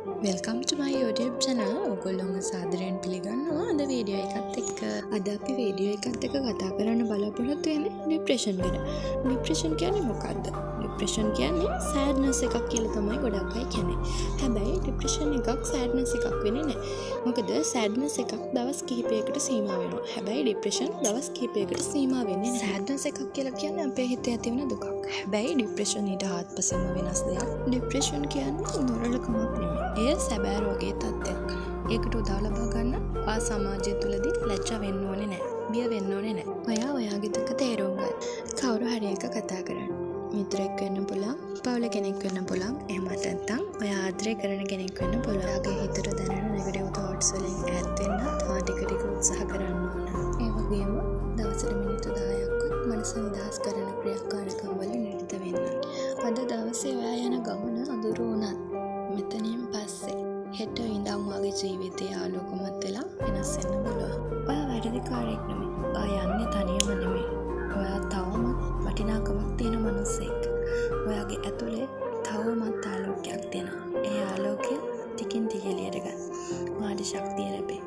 Welcome to my YouTube channel. ඔයගොල්ලෝ සාදරයෙන් පිළිගන්නවා අද වීඩියෝ එකත් එක්ක. අද අපි වීඩියෝ එකත් එක්ක කතා කරන්න බලාපොරොත්තු වෙන්නේ ડિප්‍රෙෂන් ගැන. ડિප්‍රෙෂන් කියන්නේ මොකක්ද? ડિප්‍රෙෂන් කියන්නේ සෑඩ්නස් එකක් කියලා තමයි ගොඩක් අය කියන්නේ. හැබැයි ડિප්‍රෙෂන් එකක් සෑඩ්නස් එකක් වෙන්නේ නැහැ. මොකද සෑඩ්නස් එකක් දවස් කිහිපයකට සීමා වෙනවා. හැබැයි ડિප්‍රෙෂන් දවස් කිහිපයකට සීමා වෙන්නේ නැහැ. සෑඩ්නස් එකක් කියලා කියන්නේ අපේ හිතේ ඇති වෙන දුකක්. හැබැයි ડિප්‍රෙෂන් ඊට හාත්පසින්ම වෙනස් දෙයක්. ඩිප්‍රෙෂන් කියන්නේ නොරලකමක් නෙමෙයි. එය සැබෑ රෝගයේ තත්ත්වයක්. ඒකට උදව් ලබා ගන්න ආ සමාජය තුලදී ලැජ්ජා වෙන්න ඕනේ නැහැ. බිය වෙන්න ඕනේ නැහැ. ඔයා ඔයාගේ දුක තේරුම් ගන්න. කවුරු හරි එක කතා කරන්න. මිත්‍රෙක් වෙන්න පුළුවන්, පවුල කෙනෙක් වෙන්න පුළුවන්. එහෙම නැත්නම් ඔයා ආදරය කරන කෙනෙක් වෙන්න පුළුවන්. ඔයාගේ හිතට දැනෙන නෙගටිව් thoughts වලින් ඈත් වෙන්න තව ටික උත්සාහ කරන්න ඕන. ඒ වගේම දවසට මිනිත්තු 10ක්වත් මනස නිදහස් කරන ක්‍රියාකාරකම් වල නිරත වෙන්න. අද දවසේ ඔයා යන ගමන අඳුරු වුණත් මෙතනින් පස්සේ හෙට ඉඳන් වගේ ජීවිතයේ ආලෝකමත් වෙලා වෙනස් වෙන්න පුළුවන්. ඔයා වැඩිකාරයෙක් නෙමෙයි. ඔයා යන්නේ තනියම නෙමෙයි. ඔයා තවමත් වටිනාකමක් තියෙන මිනිසෙක්. ඔයාගේ ඇතුලේ තවමත් ආලෝකයක් තියෙනවා. ඒ ආලෝකය ටිකින් ටික එළියට ගන්න. ඔයාට ශක්තිය ලැබේ.